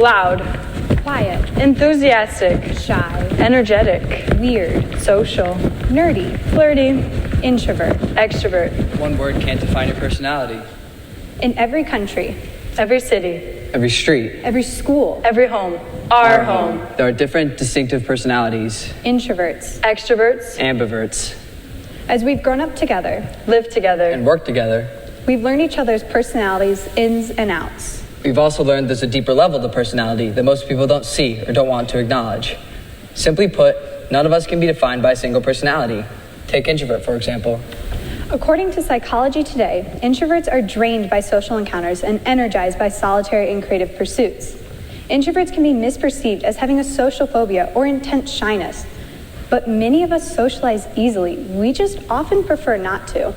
loud, quiet, enthusiastic, shy, energetic, weird, social, nerdy, flirty, introvert. extrovert. One word can't define your personality. In every country, Every city, Every street, every school, every home, our home. there are different distinctive personalities, introverts. Extroverts, ambiverts, As we've grown up together, live together. and work together. we've learned each other's personalities, ins and outs. We've also learned there's a deeper level to personality that most people don't see or don't want to acknowledge. Simply put, none of us can be defined by a single personality. Take introvert, for example. According to Psychology Today, introverts are drained by social encounters and energized by solitary and creative pursuits. Introverts can be misperceived as having a social phobia or intense shyness, but many of us socialize easily. We just often prefer not to.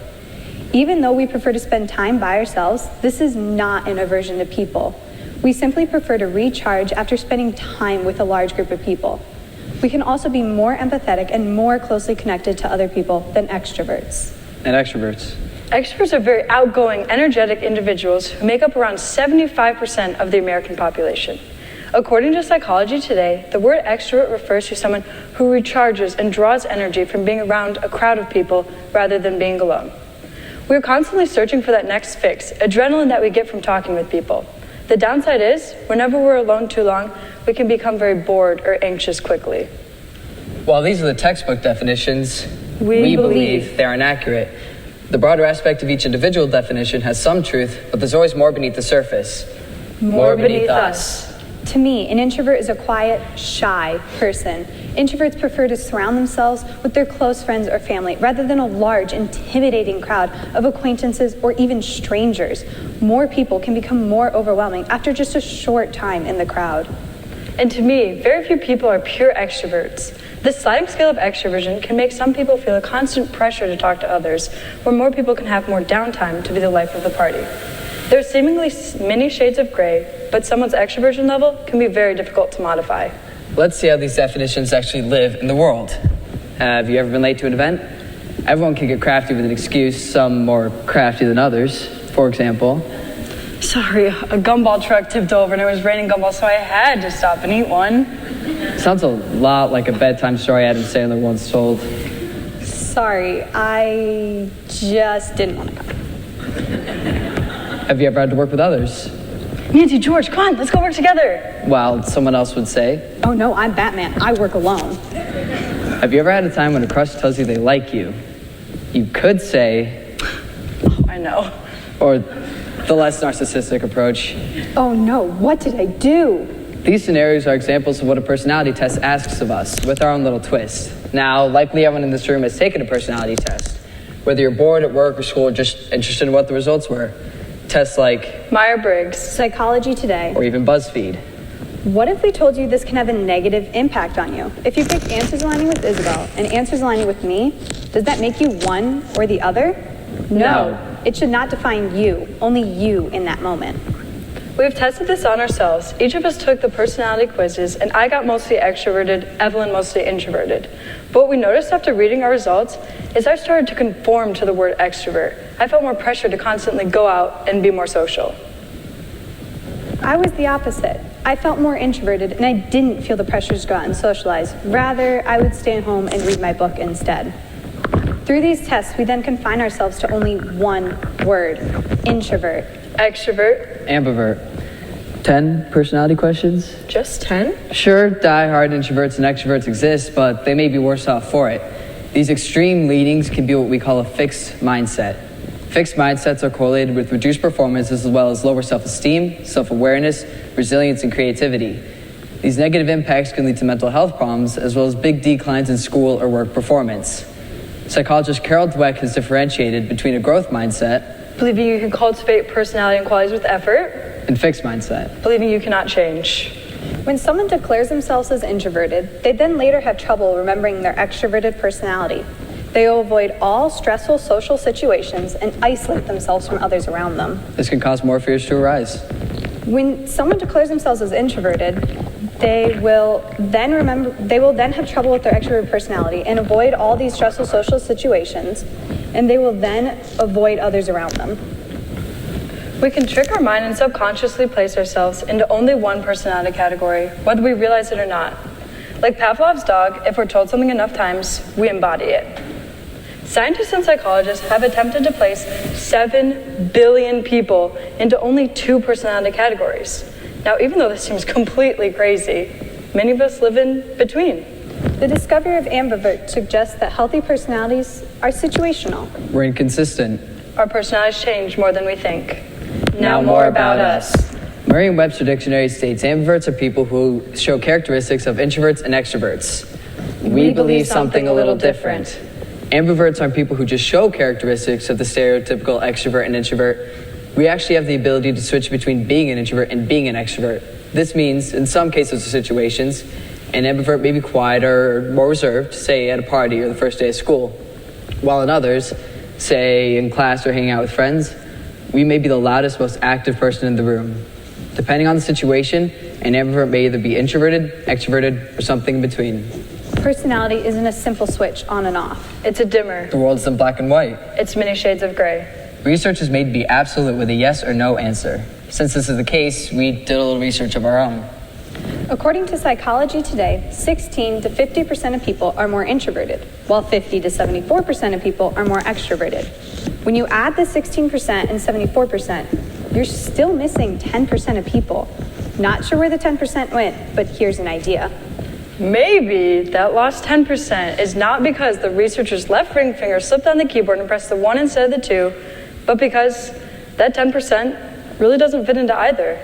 Even though we prefer to spend time by ourselves, this is not an aversion to people. We simply prefer to recharge after spending time with a large group of people. We can also be more empathetic and more closely connected to other people than extroverts. And extroverts. Extroverts are very outgoing, energetic individuals who make up around 75% of the American population. According to Psychology Today, the word extrovert refers to someone who recharges and draws energy from being around a crowd of people rather than being alone. We're constantly searching for that next fix, adrenaline that we get from talking with people. The downside is, whenever we're alone too long, we can become very bored or anxious quickly. While these are the textbook definitions, We believe they are inaccurate. The broader aspect of each individual definition has some truth, but there's always more beneath the surface. More beneath us. To me, an introvert is a quiet, shy person. Introverts prefer to surround themselves with their close friends or family rather than a large, intimidating crowd of acquaintances or even strangers. More people can become more overwhelming after just a short time in the crowd. And to me, very few people are pure extroverts. The sliding scale of extroversion can make some people feel a constant pressure to talk to others, where more people can have more downtime to be the life of the party. There are seemingly many shades of gray, but someone's extroversion level can be very difficult to modify. Let's see how these definitions actually live in the world. Have you ever been late to an event? Everyone can get crafty with an excuse, some more crafty than others. For example, Sorry, a gumball truck tipped over and it was raining gumballs, so I had to stop and eat one. sounds a lot like a bedtime story Adam Sandler once told. Sorry, I just didn't want to come. Have you ever had to work with others? Nancy, George, come on, let's go work together. While someone else would say, Oh no, I'm Batman. I work alone. have you ever had a time when a crush tells you they like you? You could say, I know. or the less narcissistic approach. Oh no, what did I do? These scenarios are examples of what a personality test asks of us, with our own little twist. Now, likely everyone in this room has taken a personality test, whether you're bored at work or school or just interested in what the results were. Tests like Myers-Briggs. Psychology Today. or even BuzzFeed. What if we told you this can have a negative impact on you? If you pick answers aligning with Isabelle and answers aligning with me, does that make you one or the other? No. It should not define you, only you in that moment. We've tested this on ourselves. Each of us took the personality quizzes, and I got mostly extroverted, Evelynne mostly introverted. But what we noticed after reading our results is I started to conform to the word extrovert. I felt more pressure to constantly go out and be more social. I was the opposite. I felt more introverted and I didn't feel the pressure to go out and socialize. Rather, I would stay at home and read my book instead. Through these tests, we then confine ourselves to only one word, introvert. Extrovert. Ambivert. 10 personality questions? Just 10? Sure, die-hard introverts and extroverts exist, but they may be worse off for it. These extreme leanings can be what we call a fixed mindset. Fixed mindsets are correlated with reduced performance as well as lower self-esteem, self-awareness, resilience, and creativity. These negative impacts can lead to mental health problems as well as big declines in school or work performance. Psychologist Carol Dweck has differentiated between a growth mindset Believing you can cultivate personality and qualities with effort. and fixed mindset. Believing you cannot change. When someone declares themselves as introverted, they then later have trouble remembering their extroverted personality. They will avoid all stressful social situations and isolate themselves from others around them. This can cause more fears to arise. When someone declares themselves as introverted, they will then have trouble with their extroverted personality and avoid all these stressful social situations, and they will then avoid others around them. We can trick our mind and subconsciously place ourselves into only one personality category, whether we realize it or not. Like Pavlov's dog, if we're told something enough times, we embody it. Scientists and psychologists have attempted to place 7 billion people into only 2 personality categories. Now, even though this seems completely crazy, many of us live in between. The discovery of ambivert suggests that healthy personalities are situational. We're inconsistent. Our personalities change more than we think. Now more about us. Merriam-Webster Dictionary states ambiverts are people who show characteristics of introverts and extroverts. We believe something a little different. Ambiverts aren't people who just show characteristics of the stereotypical extrovert and introvert. We actually have the ability to switch between being an introvert and being an extrovert. This means, in some cases or situations, an ambivert may be quieter or more reserved, say at a party or the first day of school, while in others, say in class or hanging out with friends, we may be the loudest, most active person in the room. Depending on the situation, an ambivert may either be introverted, extroverted, or something in between. Personality isn't a simple switch on and off. It's a dimmer. The world isn't black and white. It's many shades of gray. Research is made to be absolute with a yes or no answer. Since this is the case, we did a little research of our own. According to Psychology Today, 16 to 50% of people are more introverted, while 50 to 74% of people are more extroverted. When you add the 16% and 74%, you're still missing 10% of people. Not sure where the 10% went, but here's an idea. Maybe that lost 10% is not because the researcher's left ring finger slipped on the keyboard and pressed the 1 instead of the 2, but because that 10% really doesn't fit into either.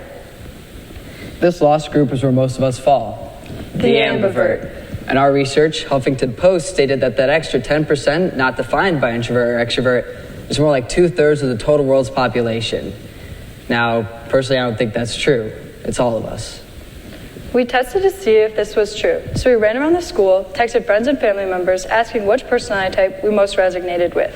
This lost group is where most of us fall. The ambivert. In our research, Huffington Post stated that extra 10%, not defined by introvert or extrovert, is more like 2/3 of the total world's population. Now, personally, I don't think that's true. It's all of us. We tested to see if this was true, so we ran around the school, texted friends and family members, asking which personality type we most resonated with.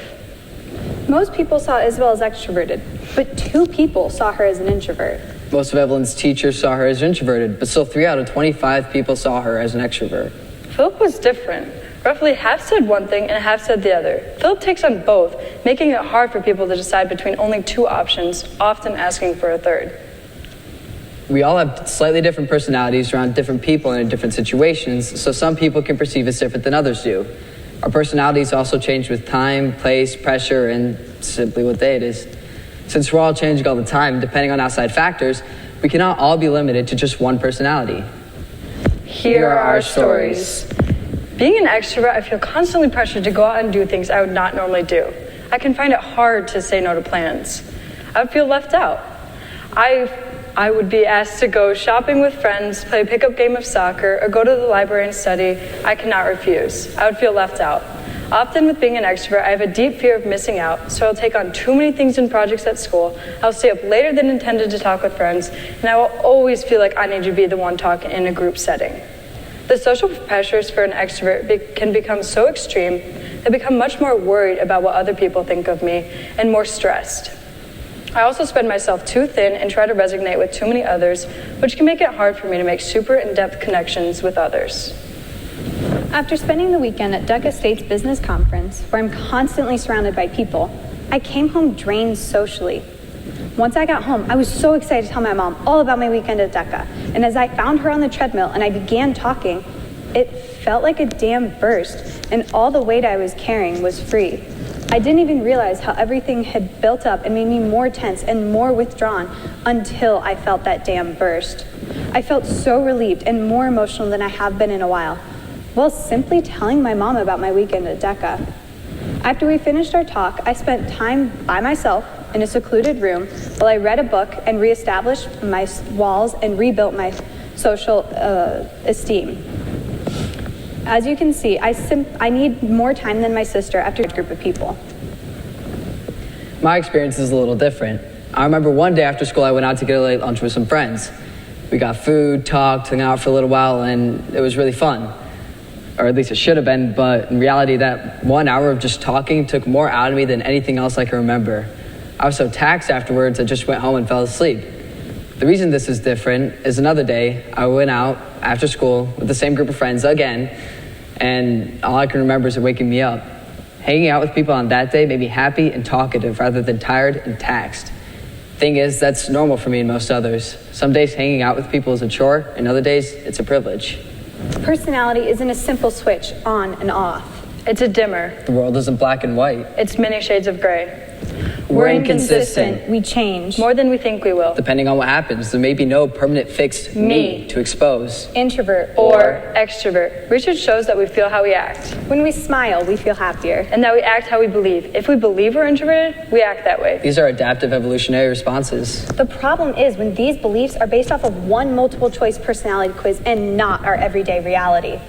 Most people saw Isabelle as extroverted, but 2 people saw her as an introvert. Most of Evelynne's teachers saw her as introverted, but still 3 out of 25 people saw her as an extrovert. Phillip was different. Roughly half said one thing and half said the other. Phillip takes on both, making it hard for people to decide between only 2 options, often asking for a third. We all have slightly different personalities around different people and in different situations, so some people can perceive us different than others do. Our personalities also change with time, place, pressure, and simply what day it is. Since we're all changing all the time, depending on outside factors, we cannot all be limited to just one personality. Here are our stories. Being an extrovert, I feel constantly pressured to go out and do things I would not normally do. I can find it hard to say no to plans. I would feel left out. I would be asked to go shopping with friends, play a pickup game of soccer, or go to the library and study. I cannot refuse. I would feel left out. Often with being an extrovert, I have a deep fear of missing out, so I'll take on too many things and projects at school. I'll stay up later than intended to talk with friends, and I will always feel like I need to be the one talking in a group setting. The social pressures for an extrovert can become so extreme, I become much more worried about what other people think of me and more stressed. I also spread myself too thin and try to resonate with too many others, which can make it hard for me to make super in-depth connections with others. After spending the weekend at Duck Estate's business conference, where I'm constantly surrounded by people, I came home drained socially. Once I got home, I was so excited to tell my mom all about my weekend at DECA, and as I found her on the treadmill and I began talking, it felt like a dam burst, and all the weight I was carrying was free. I didn't even realize how everything had built up and made me more tense and more withdrawn until I felt that dam burst. I felt so relieved and more emotional than I have been in a while, while simply telling my mom about my weekend at DECA. After we finished our talk, I spent time by myself in a secluded room while I read a book and reestablished my walls and rebuilt my social esteem. As you can see, I need more time than my sister after a group of people. My experience is a little different. I remember one day after school I went out to get a late lunch with some friends. We got food, talked, hung out for a little while, and it was really fun. Or at least it should have been, but in reality that 1 hour of just talking took more out of me than anything else I can remember. I was so taxed afterwards I just went home and fell asleep. The reason this is different is another day I went out after school with the same group of friends again, and all I can remember is it waking me up. Hanging out with people on that day made me happy and talkative rather than tired and taxed. Thing is, that's normal for me and most others. Some days hanging out with people is a chore, and other days it's a privilege. Personality isn't a simple switch on and off. It's a dimmer. The world isn't black and white. It's many shades of gray. We're inconsistent. We change. More than we think we will. Depending on what happens, there may be no permanent fixed me to expose. Introvert Or extrovert. Research shows that we feel how we act. When we smile, we feel happier. And that we act how we believe. If we believe we're introverted, we act that way. These are adaptive evolutionary responses. The problem is when these beliefs are based off of one multiple choice personality quiz and not our everyday reality.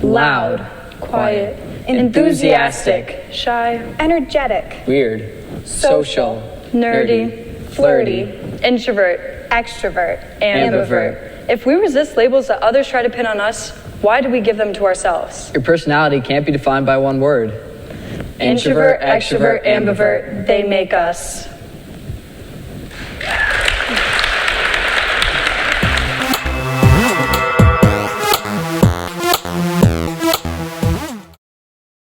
Loud, quiet, enthusiastic, shy, Energetic, weird, social, nerdy, flirty, introvert, extrovert, ambivert. If we resist labels that others try to pin on us, why do we give them to ourselves? Your personality can't be defined by one word. Introvert, extrovert, ambivert, they make us.